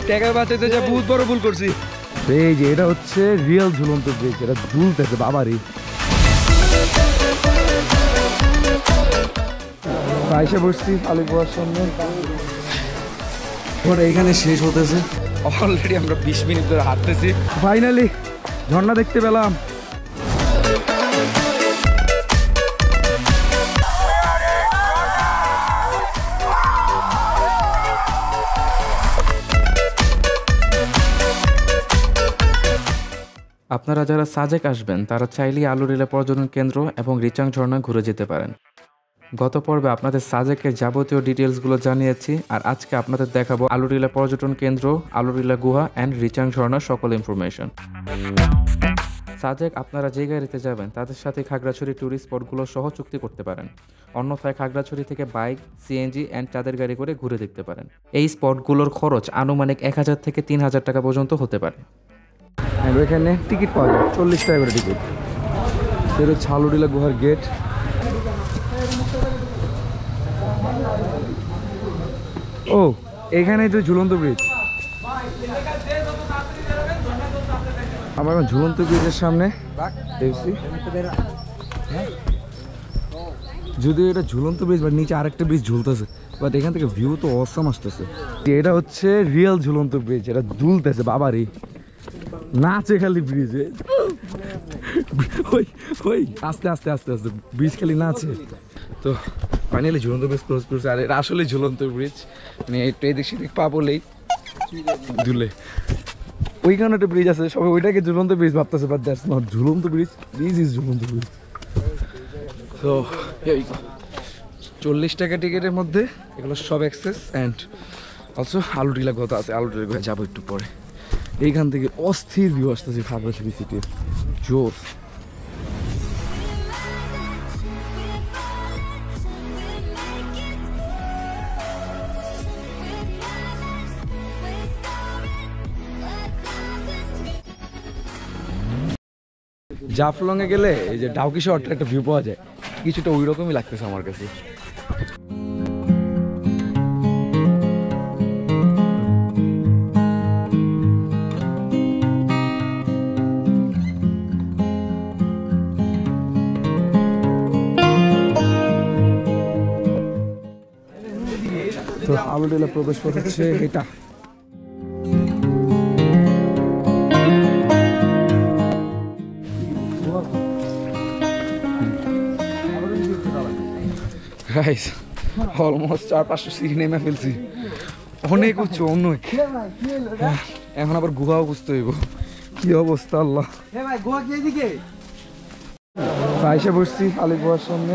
টাকা বাঁচাইতে যা বহুত বড় ভুল করছি। এই যে এটা হচ্ছে রিয়েল ঝুলন্ত ব্রিজ, এটা ঝুলতেছে বাবারই। এসে বসছি আলিপুরার সামনে, এইখানে শেষ হতেছে। অলরেডি আমরা 20 মিনিট ধরে হাঁটতেছি, ফাইনালি ঝর্ণা দেখতে পেলাম। আপনারা যারা সাজেক আসবেন তারা চাইলেই আলুরিলা পর্যটন কেন্দ্র এবং রিচাং ঝর্ণা ঘুরে যেতে পারেন। গত পর্বে আপনাদের সাজেকের যাবতীয় ডিটেলসগুলো জানিয়েছি, আর আজকে আপনাদের দেখাবো আলুরিলা পর্যটন কেন্দ্র, আলুরিলা গুহা অ্যান্ড রিচাং ঝর্ণার সকল ইনফরমেশন। সাজেক আপনারা যে গাড়িতে যাবেন তাদের সাথে খাগড়াছড়ি ট্যুরিস্ট স্পটগুলো সহ চুক্তি করতে পারেন, অন্যথায় খাগড়াছড়ি থেকে বাইক, সিএনজি অ্যান্ড চাঁদের গাড়ি করে ঘুরে দেখতে পারেন। এই স্পটগুলোর খরচ আনুমানিক 1000 থেকে 3000 টাকা পর্যন্ত হতে পারে। এখানে টিকিট পাওয়া যায় 40 টাকা করে টিকিট। এটা হচ্ছে আলুরিলা গুহার গেট। ও এখানেই তো ঝুলন্ত ব্রিজ। আমরা এখন ঝুলন্ত ব্রিজের সামনে দেখছি, যদিও এটা ঝুলন্ত ব্রিজ বাট নিচে আরেকটা ব্রিজ ঝুলতেছে, বাট এখান থেকে ভিউ তো অসাম আসতেছে। এটা হচ্ছে রিয়েল ঝুলন্ত ব্রিজ, এটা ঝুলতেছে বাবারই, নাচে খালি ব্রিজে। ওই আস্তে আস্তে আস্তে আস্তে ব্রিজ খালি নাচে। তো ফাইনালি ঝুলন্ত ব্রিজ ক্লোজ করছে, আর এটা আসলে ঝুলন্ত ব্রিজ, মানে একটু এদিক সেদিক পা বলেই দুলে। ওইখানে একটা ব্রিজ আছে, সবাই ওইটাকে ঝুলন্ত ব্রিজ ভাবতেছে, বাট দ্যাটস নট ঝুলন্ত ব্রিজ, ব্রিজ ইজ ঝুলন্ত ব্রিজ। তো 40 টাকা টিকিটের মধ্যে এগুলো সব অ্যাক্সেস, অ্যান্ড অলসো আলুরিলা গুহা আছে, আলুরিলা গুহা যাবো একটু পরে। এইখান থেকে অস্থির ভিউ আসতেছে খাগড়াছড়ি সিটির, জোর। জাফলং এ গেলে এই যে ডাউকি শহরটার একটা ভিউ পাওয়া যায়, কিছুটা ওই রকমই লাগতেছে আমার কাছে। তো আলুরিলা প্রবেশ পথ হচ্ছে এটা। গাইস অলমোস্ট 400-500 সিঁড়ি নেমে ফেলছি, অনেক উঁচু, অনেক। এখন আবার গুহাও বুঝতে হইব, কি অবস্থা আল্লাহ। এসে বসছি আলিপুরার সামনে,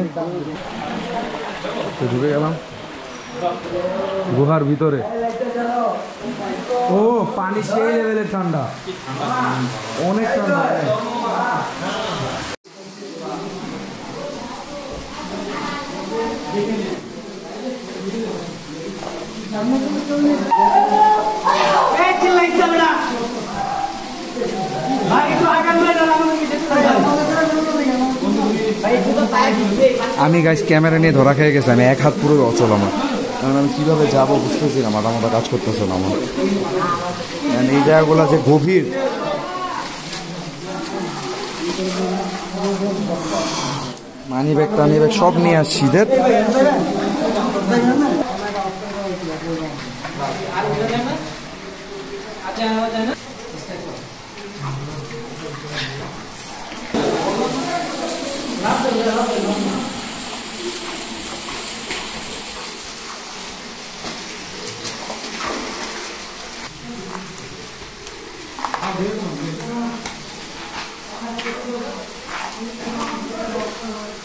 ঢুকে গেলাম গুহার ভিতরে। ও পানি সেই লেভেলের ঠান্ডা, অনেক ঠান্ডা। আমি গাইস ক্যামেরা নিয়ে ধরা খেয়ে গেছি, আমি এক হাত পুরো অচল আমার, কারণ আমি কীভাবে যাবো বুঝতেছি না, মাথা মাথা কাজ করতেছে না আমার। এই জায়গাগুলো যে গভীর, মানি ব্যাগ টানি ব্যাগ সব নিয়ে আসছি।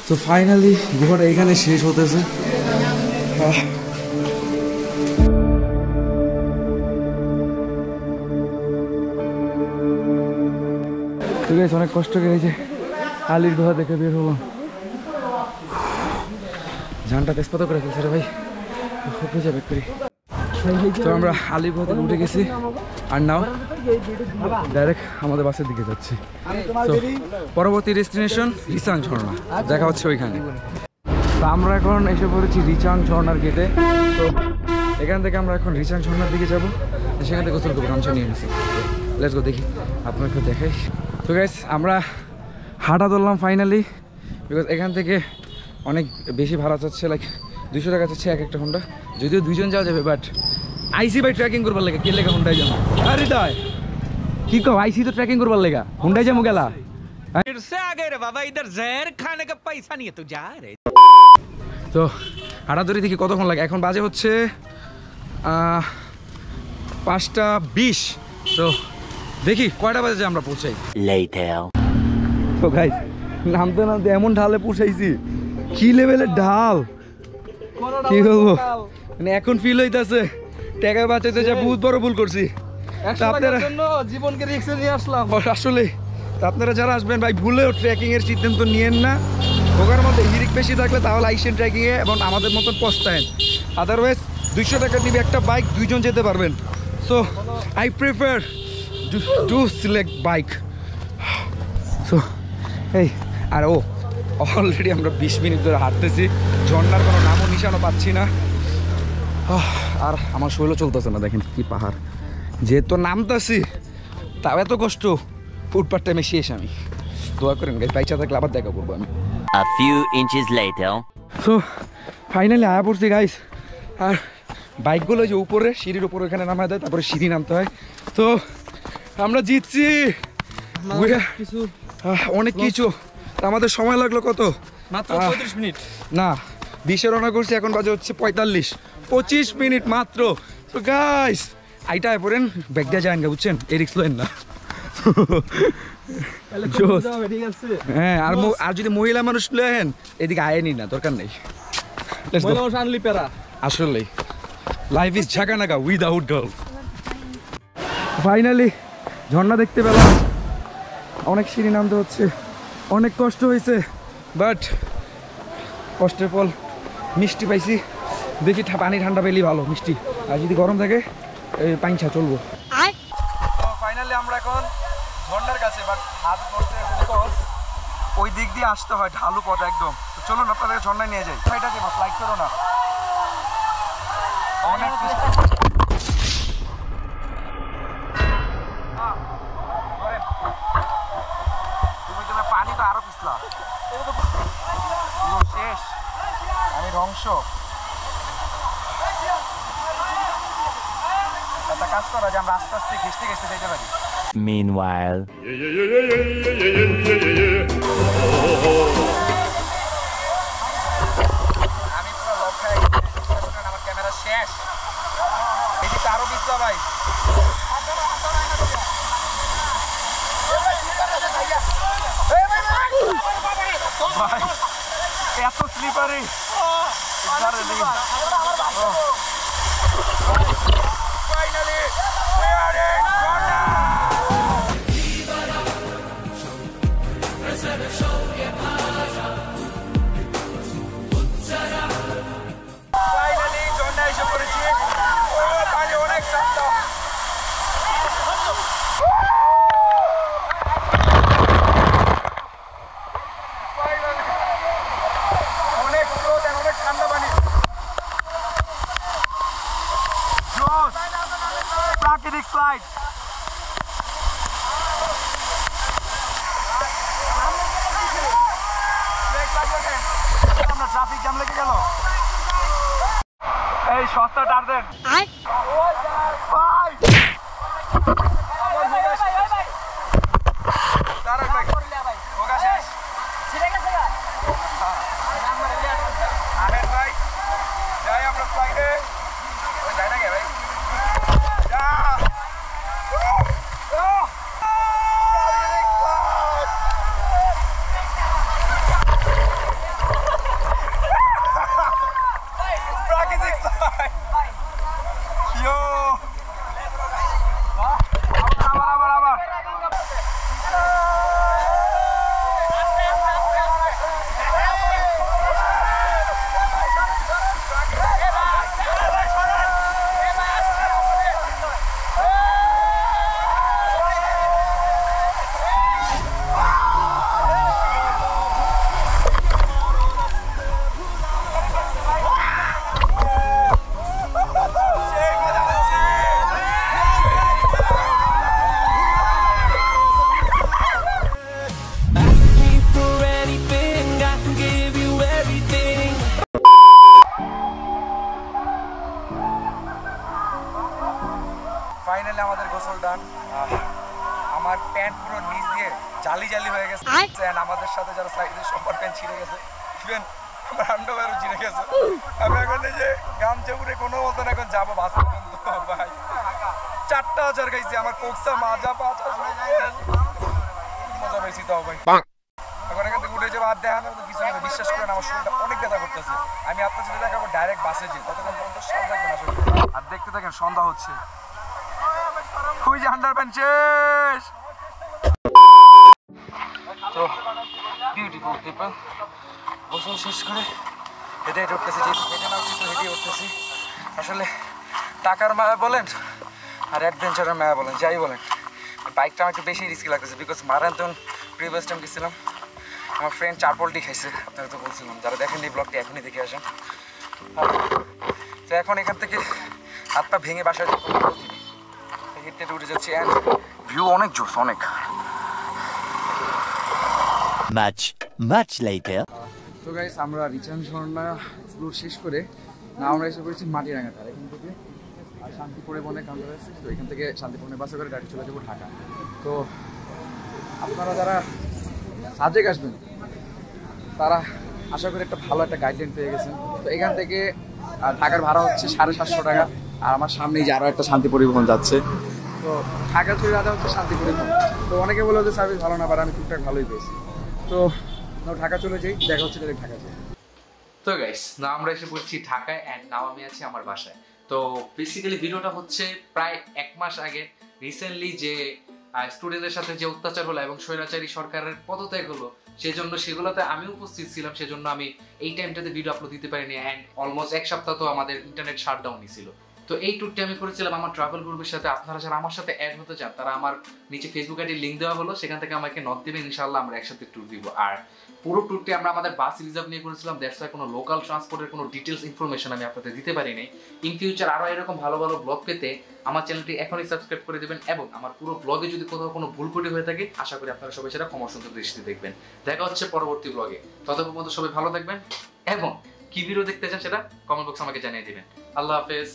তো ফাইনালি গুহাটা এখানে শেষ হতেছে। ঠিক আছে, অনেক কষ্ট করে যে আলির গুহা দেখে বের হলাম। জানটা তেজপাতা করে ফেলছে রে ভাই, যাবে করি। তো আমরা আলির গুহা থেকে উঠে গেছি, আর নাও ডাইরেক্ট আমাদের বাসের দিকে যাচ্ছি। তো পরবর্তী ডেস্টিনেশন রিচাং ঝর্ণা, দেখা হচ্ছে ওইখানে। তো আমরা এখন এসে পড়েছি রিচাং ঝর্ণার গেটে। তো এখান থেকে আমরা এখন রিচাং ঝর্ণার দিকে যাবো, সেখান থেকে গোসল করবো, গামছা নিয়ে নিছি। লেটস গো, দেখি আপনাকে দেখাই। তো গাইস আমরা হাঁটা ধরলাম ফাইনালি, বিকজ এখান থেকে অনেক বেশি ভাড়া চাচ্ছে, লাইক 200 টাকা চাচ্ছে এক একটা হোন্ডা, যদিও 2 জন যাওয়া যাবে, বাট আইসি ভাই ট্রেকিং করবার লেগে কে লেগে হোন্ডায় যাবো। আরে তাই কি কও, আইসি তো ট্রেকিং করবার লেগা হোন্ডায় যাবো গেলা। তো হাঁটাধরি দেখি কতক্ষণ লাগে, এখন বাজে হচ্ছে 5:20। তো দেখি কয়টা বাজে আমরা পৌঁছাই। তো গাইস নামতে নামতে এমন ঢালে পৌঁছাইছি, কি লেভেলের ঢাল কি বলবো, মানে এখন ফিল হইতাছে টাকা বাঁচাইতে যা বহুত বড় ভুল করছি। আপনারা জীবনকে রিস্কে নিয়ে আসলাম আসলে। আপনারা যারা আসবেন ভাই ভুলেও ট্রেকিং এর সিদ্ধান্ত নিয়েন না, ওখানের মধ্যে হিরিক বেশি থাকলে তাহলে আইসেন ট্রেকিং এ এবং আমাদের মতন পস্তায়েন। আদারওয়াইজ 200 টাকা নিবে একটা বাইক, 2 জন যেতে পারবেন। So I prefer to select bike. So এই আর অলরেডি আমরা 20 মিনিট ধরে হাঁটতেছি, ঝর্ণার কোনো নামও নিশানও পাচ্ছি না। আর আমার শরীরও চলতেছে না, দেখেন কি পাহাড়, যেহেতু নামতেছি তাও এত কষ্ট, ফুটপাথ টাইমে শেষ। আমি দোয়া করেন গাইস, বাইচা থাকলে আবার দেখা করবো আমি। A few inches later. So finally আয়া পড়ছি গাইস, আর বাইকগুলো যে উপরে সিঁড়ির উপরে এখানে নামায় দেয়, তারপরে সিঁড়ি নামতে হয়। তো আমরা জিতছি অনেক কিছু। আমাদের সময় লাগলো কত, মাত্র 35 মিনিট না 20-এ রওনা করছি, এখন বাজে হচ্ছে 45 মিনিট মাত্র। তো গাইস আইটা পড়েন, ব্যাগ দিয়ে যান গা, বুঝছেন, এই রিক্স লোয়েন না। ঠিক আছে। হ্যাঁ আর যদি মহিলা মানুষ লেন এদিকে আয়েনি না, দরকার নেই। আসলে লাইফ ইজ ঝাঁকানাকা উইদাউট গার্ল। ফাইনালি ঝর্ণা দেখতে পেলাম, অনেক সিঁড়ি নামতে হচ্ছে, অনেক কষ্ট হয়েছে, বাট কষ্টের ফল মিষ্টি পাইছি। দেখি পানি ঠান্ডা পেলেই ভালো, মিষ্টি, আর যদি গরম থাকে এই পাইনছা চলবো। তো ফাইনালি আমরা এখন ঝর্ণার কাছে, বাট হাত করতে ওই দিক দিয়ে আসতে হয়, ঢালু পথ একদম। তো চলুন আপনাদের ঝর্ণায় নিয়ে যাই। এটা যে বাস লাইক করো না, অনেক তুমি পানি তো আরো পিছলা, শেষ আমি ধ্বংস। একটা কাজ করা যে আমরা আস্তে আস্তে ঘেসতে ঘেসতে যেতে পারি। Meanwhile. আমি পুরো লক্ষ্য, আমার ক্যামেরা শেষ, এদিকে আরো পিছলা ভাই। এত slippery finally we are in Ghana. Finally ঝর্ণা এসে পড়েছি, পানি অনেক ঠান্ডা। অনেক স্রোত, অনেক ঠান্ডা পানি, প্রাকৃতিক স্লাইড। আমরা ট্রাফিক জ্যাম লেগে গেল, এই সস্তা টার দেন ভাই। আহেন ভাই যাই আমরা ফ্লাইটে, যাই না কে ভাই, প্রাকৃতিক ফাইনালি আমাদের গোসল ডান। আমার প্যান্ট পুরো নিচ দিয়ে জালি জালি হয়ে গেছে, and আমাদের সাথে যারা সাইডে সবার প্যান্ট ছিঁড়ে গেছে, ইভেন আমার আন্ডারওয়্যারও ছিঁড়ে গেছে। আমি এখন এই যে গামছা পুরে কোনো মতন এখন যাবো বাস পর্যন্ত। ভাই 4টা আচার খাইছি, আমার কোকসা মাজা পাঁচা মজা পাইছি তাও ভাই। এখন এখান থেকে উঠে যাবো, আর দেখানোর মতো কিছু নেই। বিশ্বাস করেন আমার শরীরটা অনেক ব্যথা করতেছে। আমি আপনার সাথে দেখাবো ডাইরেক্ট বাসে যে ততক্ষণ পর্যন্ত সাথে থাকবেন আসলে। আর দেখতে থাকেন, সন্ধ্যা হচ্ছে, ওই যে আন্ডারপ্যান্ট শেষ। তো বিউটিফুল পিপল, গোসল শেষ করে হেঁটে হেঁটে উঠতেছি, হেঁটে না উঠছি তো হেঁটে উঠতেছি। আসলে টাকার মায়া বলেন আর অ্যাডভেঞ্চারের মায়া বলেন, যাই বলেন, বাইকটা আমার একটু বেশি রিস্কি লাগতেছে। বিকজ মারান্তন প্রিভিয়াস টাইম গেছিলাম, আমার ফ্রেন্ড 4 পোল্টি খাইছে, আপনারা তো বলছিলাম। যারা দেখেন এই ব্লগটি এখনই দেখে আসেন। তো এখন এখান থেকে হাত পা ভেঙে বাসায় যে কোনো গতি নেই, হেঁটে হেঁটে উঠে যাচ্ছি। অ্যান্ড ভিউ অনেক জোস, অনেক। Much later. তো গাইস, আমরা রিচার্ন ঝর্ণা এক্সপ্লোর শেষ করে না আমরা এসে পড়েছি মাটিরাঙ্গা ধার। এখান থেকে আর শান্তিপুরে বনে কাউন্টার আছে, তো এখান থেকে শান্তিপুরে বাসে করে গাড়ি চলে যাবো ঢাকা। তো আপনারা যারা সাজেক আসবেন তারা আশা করি একটা ভালো একটা গাইডলাইন পেয়ে গেছেন। তো এখান থেকে ঢাকার ভাড়া হচ্ছে 750 টাকা। আর আমার সামনেই যে আরও একটা শান্তি পরিবহন যাচ্ছে, তো ঢাকা থেকে রাজা হচ্ছে শান্তি পরিবহন। তো অনেকে বলে যে সার্ভিস ভালো না, বাট আমি টুকটাক ভালোই পেয়েছি। তো ঢাকা চলে যাই, দেখা হচ্ছে ডাইরেক্ট ঢাকা যাই। তো গাইস, না আমরা এসে পড়ছি ঢাকায়, অ্যান্ড নাও আমি আছি আমার বাসায়। তো বেসিক্যালি ভিডিওটা হচ্ছে প্রায় 1 মাস আগে রিসেন্টলি যে স্টুডেন্টদের সাথে যে অত্যাচার হলো এবং স্বৈরাচারী সরকারের পদত্যাগ হলো, সেজন্য সেগুলোতে আমি উপস্থিত ছিলাম। সেজন্য আমি এই টাইমটাতে ভিডিও আপলোড দিতে পারিনি, অ্যান্ড অলমোস্ট 1 সপ্তাহ তো আমাদের ইন্টারনেট শাটডাউনই ছিল। তো এই ট্যুরটি আমি করেছিলাম আমার ট্রাভেল গ্রুপের সাথে। আপনারা যারা আমার সাথে অ্যাড হতে চান তারা আমার নিচে ফেসবুক আইডির লিঙ্ক দেওয়া হলো, সেখান থেকে আমাকে নক দেবেন, ইনশাআল্লাহ আমরা একসাথে ট্যুর দিব। আর পুরো ট্যুরটি আমরা আমাদের বাস রিজার্ভ নিয়ে করেছিলাম, দ্যাটস ওয়াই কোনো লোকাল ট্রান্সপোর্টের কোনো ডিটেলস ইনফরমেশন আমি আপনাদের দিতে পারিনি। ইন ফিউচার আরও এরকম ভালো ভালো ব্লগ পেতে আমার চ্যানেলটি এখনই সাবস্ক্রাইব করে দেবেন, এবং আমার পুরো ব্লগে যদি কোথাও কোনো ভুল ত্রুটি হয়ে থাকে আশা করি আপনারা সবাই সেটা ক্ষমা সুন্দর দৃষ্টিতে দেখবেন। দেখা হচ্ছে পরবর্তী ব্লগে, ততক্ষণ পর্যন্ত সবাই ভালো থাকবেন, এবং কি ভিডিও দেখতে চান সেটা কমেন্ট বক্সে আমাকে জানিয়ে দিবেন। আল্লাহ হাফেজ।